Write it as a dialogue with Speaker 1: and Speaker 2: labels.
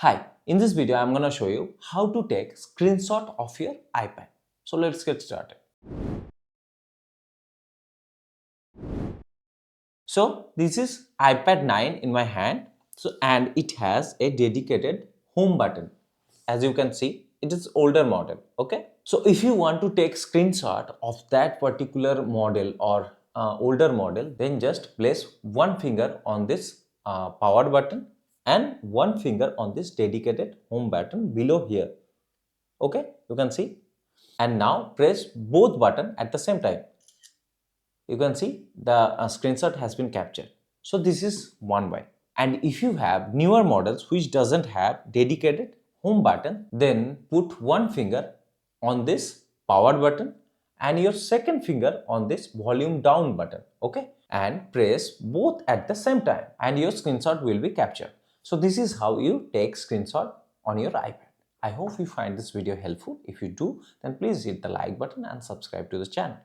Speaker 1: Hi, in this video I'm going to show you how to take screenshot of your iPad. So let's get started. So this is iPad 9 in my hand, and it has a dedicated home button. As you can see, it is older model. Okay, so if you want to take screenshot of that particular model or older model, then just place one finger on this power button and one finger on this dedicated home button below here. Okay, you can see, and now press both button at the same time. You can see the screenshot has been captured. So this is one way. And if you have newer models which doesn't have dedicated home button, then put one finger on this power button and your second finger on this volume down button. Okay, and press both at the same time and your screenshot will be captured. So this is how you take screenshot on your iPad. I hope you find this video helpful. If you do, then please hit the like button and subscribe to the channel.